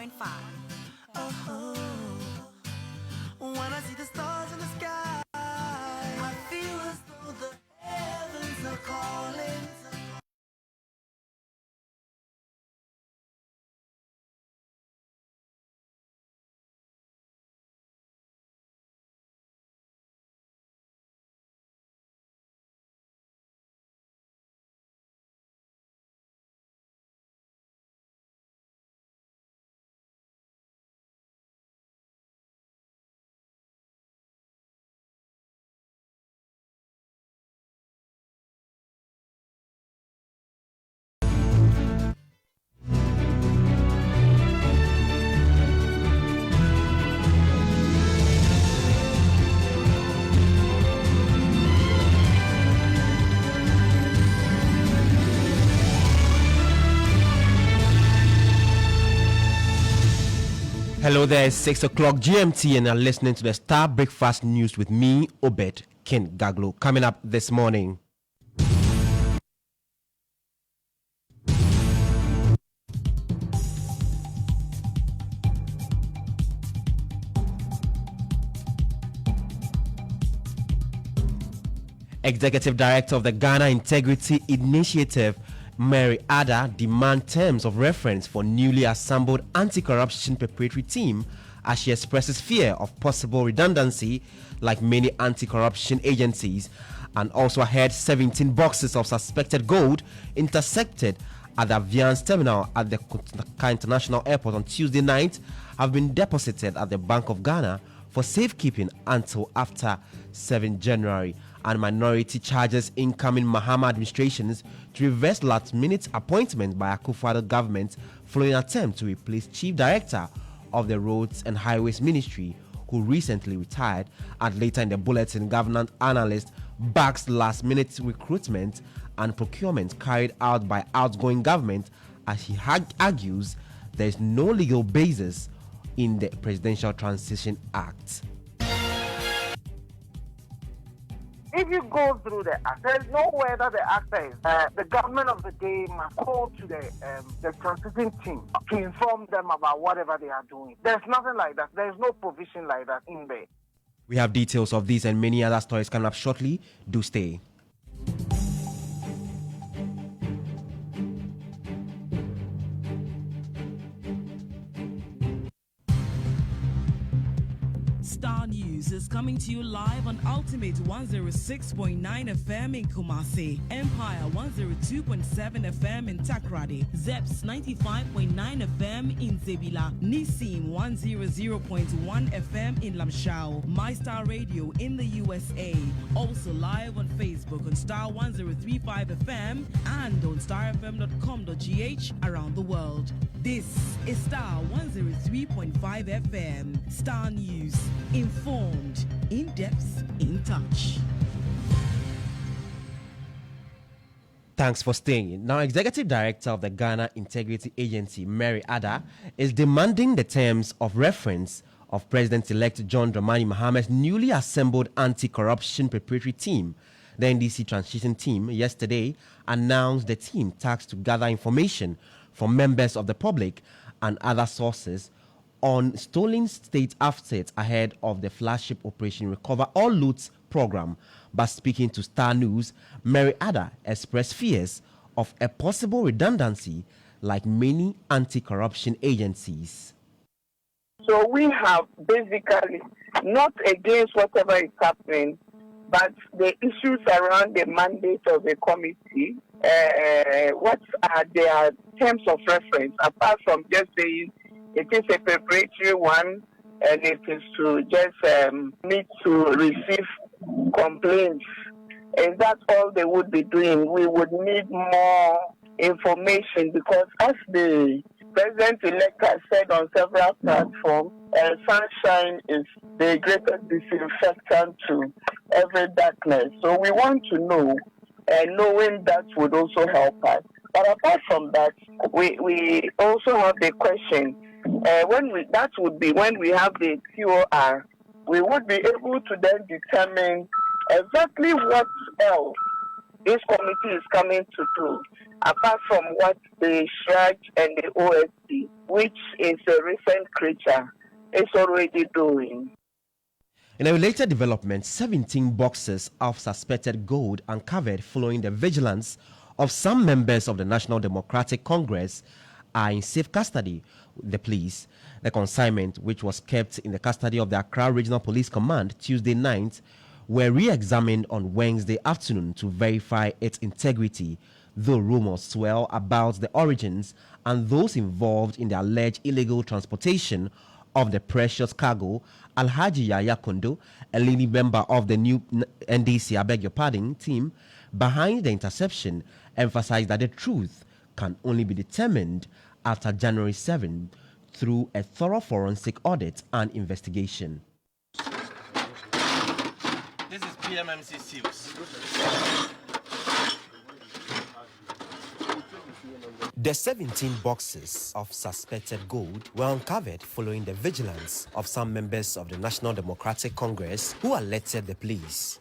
When I see the stars in the sky, I feel as though the heavens are calling. Hello there, it's 6 o'clock GMT and you're listening to the Star Breakfast News with me, Obed Ken Gaglo. Coming up this morning. Executive Director of the Ghana Integrity Initiative, Mary Ada, demand terms of reference for newly assembled anti-corruption preparatory team as she expresses fear of possible redundancy like many anti-corruption agencies, and also ahead 17 boxes of suspected gold intercepted at the Aviance terminal at the Kotoka International Airport on Tuesday night have been deposited at the Bank of Ghana for safekeeping until after 7 January. And minority charges incoming Mahama administrations to reverse last-minute appointment by Akufo-Addo government following an attempt to replace Chief Director of the Roads and Highways Ministry, who recently retired. And later in the bulletin, government analyst backs last-minute recruitment and procurement carried out by outgoing government as he argues there is no legal basis in the Presidential Transition Act. If you go through the act, there's nowhere that the act says the government of the day must call to the transition team to inform them about whatever they are doing. There's nothing like that. There's no provision like that in there. We have details of these and many other stories coming up shortly. Do stay. Star News is coming to you live on Ultimate 106.9 FM in Kumasi, Empire 102.7 FM in Takrady, Zeps 95.9 FM in Zebila, Nissim 100.1 FM in Lamshao, MyStar Radio in the USA, also live on Facebook on Star 103.5 FM and on starfm.com.gh around the world. This is Star 103.5 FM, Star News. Informed, in depth, in touch. Thanks for staying. Now, Executive Director of the Ghana Integrity Agency, Mary Ada, is demanding the terms of reference of President-elect John Dramani Mahama's newly assembled anti-corruption preparatory team. The NDC transition team yesterday announced the team tasked to gather information from members of the public and other sources on stolen state assets ahead of the flagship Operation Recover All Loots program. But speaking to Star News, Mary Ada expressed fears of a possible redundancy like many anti-corruption agencies. So we have basically not against whatever is happening, but the issues around the mandate of the committee, what are their terms of reference, apart from just saying it is a preparatory one and it is to just need to receive complaints. Is that all they would be doing? We would need more information because as the President-elect has said on several platforms, sunshine is the greatest disinfectant to every darkness. So we want to know, and knowing that would also help us. But apart from that, we also have the question, that would be when we have the QOR, we would be able to then determine exactly what else this committee is coming to do, apart from what the SHRAG and the OSC which is a recent creature, is already doing. In a related development, 17 boxes of suspected gold uncovered following the vigilance of some members of the National Democratic Congress are in safe custody with the police. The consignment, which was kept in the custody of the Accra Regional Police Command Tuesday night, were re-examined on Wednesday afternoon to verify its integrity, though rumors swell about the origins and those involved in the alleged illegal transportation of the precious cargo. Alhaji Yaya Kondo, a leading member of the new NDC, I beg your pardon, team behind the interception, emphasized that the truth can only be determined after January 7 through a thorough forensic audit and investigation. This is PMMC seals. The 17 boxes of suspected gold were uncovered following the vigilance of some members of the National Democratic Congress who alerted the police.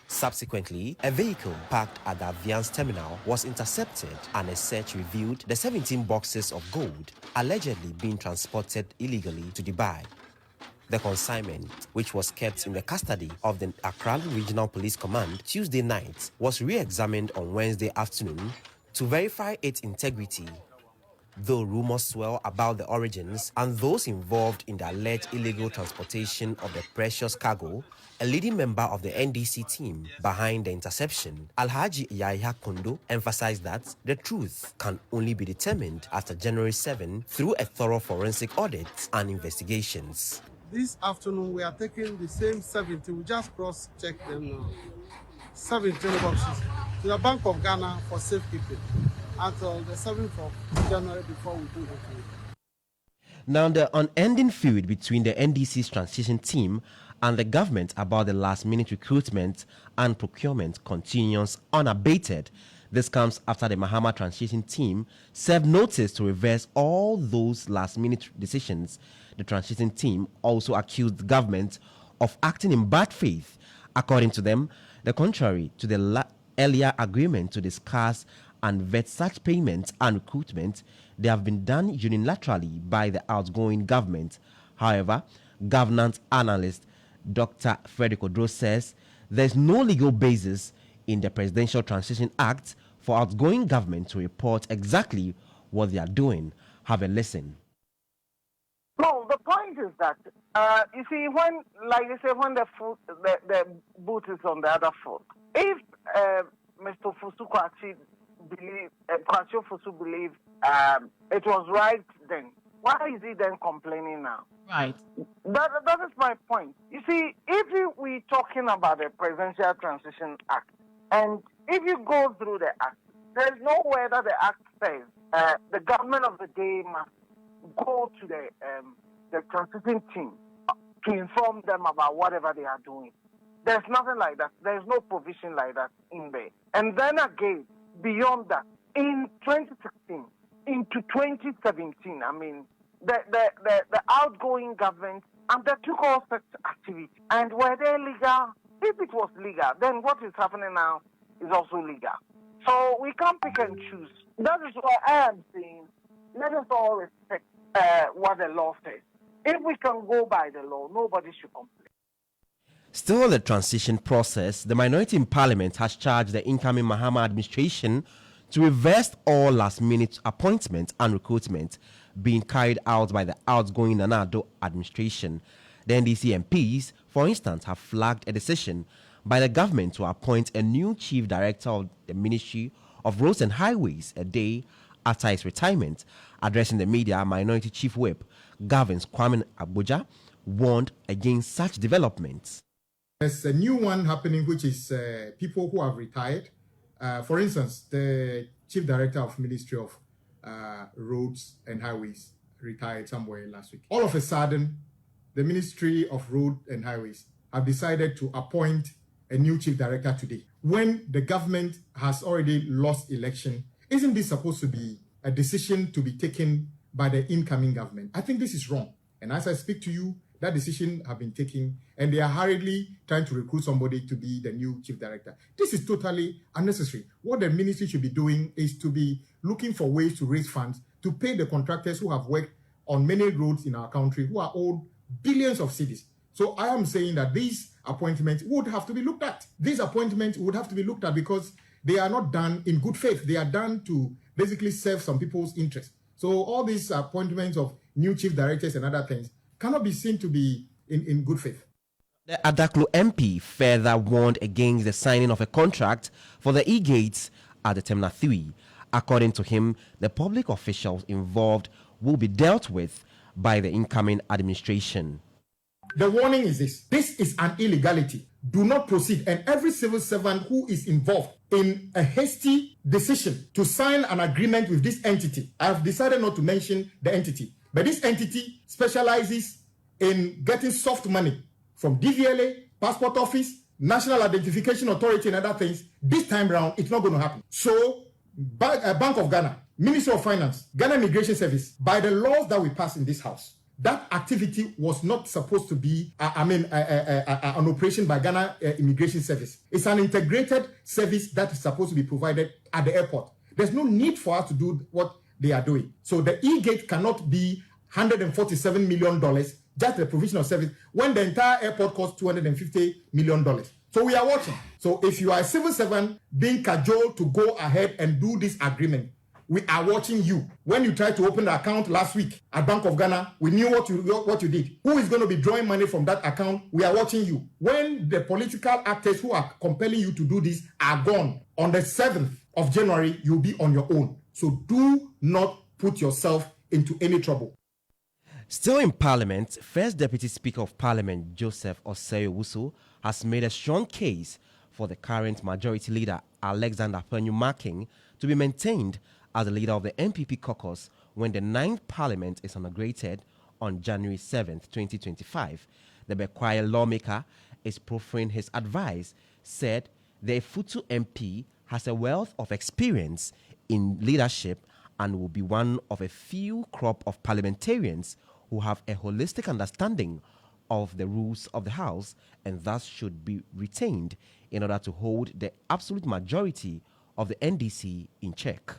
Subsequently, a vehicle parked at the Aviance terminal was intercepted and a search revealed the 17 boxes of gold allegedly being transported illegally to Dubai. The consignment, which was kept in the custody of the Accra Regional Police Command Tuesday night, was re-examined on Wednesday afternoon to verify its integrity. Though rumors swell about the origins and those involved in the alleged illegal transportation of the precious cargo, a leading member of the NDC team behind the interception, Alhaji Yaya Kondo, emphasized that the truth can only be determined after January 7 through a thorough forensic audit and investigations. This afternoon, we are taking the same 70. We just cross-check them now. 17 boxes to the Bank of Ghana for safekeeping until the 7th of January before we do the trade. Now, the unending feud between the NDC's transition team and the government about the last-minute recruitment and procurement continues unabated. This comes after the Mahama transition team served notice to reverse all those last-minute decisions. The transition team also accused the government of acting in bad faith. According to them, the contrary to the earlier agreement to discuss and vet such payments and recruitment, they have been done unilaterally by the outgoing government. However, governance analyst Dr. Frederick Odro says there is no legal basis in the Presidential Transition Act for outgoing government to report exactly what they are doing. Have a listen. No, the point is that you see, when, like you say, when the boot is on the other foot, if Mr. Fusu Kwasio Fusu believed it was right then, why is he then complaining now? Right. That is my point. You see, if we're talking about the Presidential Transition Act, and if you go through the Act, there's nowhere that the Act says the government of the day must go to the transition team to inform them about whatever they are doing. There's nothing like that. There's no provision like that in there. And then again, beyond that, in 2016 into 2017, I mean, the outgoing government undertook all such activity. And were they legal? If it was legal, then what is happening now is also legal. So we can't pick and choose. That is why I am saying, let us all respect what the law says. If we can go by the law, nobody should complain. Still the transition process, the minority in parliament has charged the incoming Mahama administration to reverse all last-minute appointments and recruitment being carried out by the outgoing Nana Addo administration. The NDC MPs, for instance, have flagged a decision by the government to appoint a new chief director of the Ministry of Roads and Highways a day after his retirement. Addressing the media, Minority Chief Whip Gavins Kwame Abuja warned against such developments. There's a new one happening, which is people who have retired. For instance, the Chief Director of Ministry of Roads and Highways retired somewhere last week. All of a sudden, the Ministry of Road and Highways have decided to appoint a new Chief Director today. When the government has already lost election, isn't this supposed to be a decision to be taken by the incoming government? I think this is wrong. And as I speak to you, that decision have been taken, and they are hurriedly trying to recruit somebody to be the new chief director. This is totally unnecessary. What the ministry should be doing is to be looking for ways to raise funds to pay the contractors who have worked on many roads in our country who are owed billions of cedis. So I am saying that these appointments would have to be looked at. These appointments would have to be looked at because they are not done in good faith. They are done to basically serve some people's interests. So all these appointments of new chief directors and other things cannot be seen to be in good faith. The Adaklu MP further warned against the signing of a contract for the e-gates at the Terminal 3. According to him, the public officials involved will be dealt with by the incoming administration. The warning is this. This is an illegality. Do not proceed. And every civil servant who is involved in a hasty decision to sign an agreement with this entity, I have decided not to mention the entity, but this entity specializes in getting soft money from DVLA, Passport Office, National Identification Authority, and other things. This time round, it's not going to happen. So, Bank of Ghana, Ministry of Finance, Ghana Immigration Service, by the laws that we pass in this house, that activity was not supposed to be, an operation by Ghana Immigration Service. It's an integrated service that is supposed to be provided at the airport. There's no need for us to do what they are doing. So the e-gate cannot be $147 million, just the provision of service, when the entire airport costs $250 million. So we are watching. So if you are a civil servant being cajoled to go ahead and do this agreement, we are watching you. When you tried to open the account last week at Bank of Ghana, we knew what you did. Who is going to be drawing money from that account? We are watching you. When the political actors who are compelling you to do this are gone, on the 7th of January, you'll be on your own. So do not put yourself into any trouble. Still in Parliament, First Deputy Speaker of Parliament Joseph Osei-Owusu has made a strong case for the current Majority Leader Alexander Panyumaking to be maintained as the leader of the MPP caucus when the 9th Parliament is inaugurated on January 7th, 2025. The Bekwai lawmaker is proffering his advice, said the Futu MP has a wealth of experience in leadership and will be one of a few crop of parliamentarians who have a holistic understanding of the rules of the House and thus should be retained in order to hold the absolute majority of the NDC in check.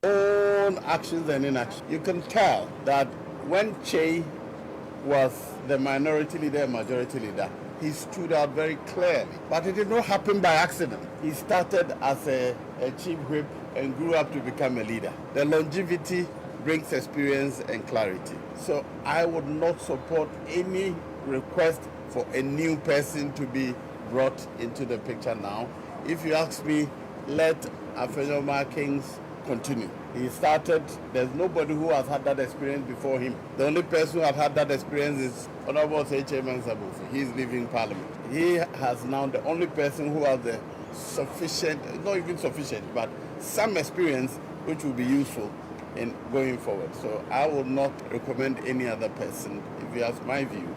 Own actions and inaction. You can tell that when Che was the minority leader and majority leader, he stood out very clearly. But it did not happen by accident. He started as a chief whip and grew up to become a leader. The longevity brings experience and clarity. So I would not support any request for a new person to be brought into the picture now. If you ask me, let Afenyomakings continue. He started, there's nobody who has had that experience before him. The only person who has had that experience is Honorable Chairman Sabufi. He's leaving Parliament. He has now the only person who has the sufficient, not even sufficient, but some experience which will be useful in going forward. So I would not recommend any other person. If you ask my view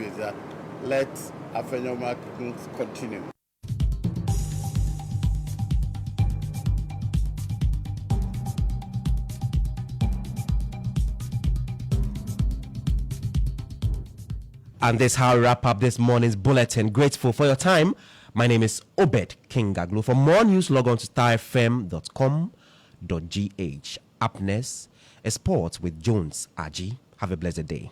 is that let Afenyomakings continue. And this is how we wrap up this morning's bulletin. Grateful for your time. My name is Obed Kingaglu. For more news, log on to starfm.com.gh. Up next, a sport with Jones Aji. Have a blessed day.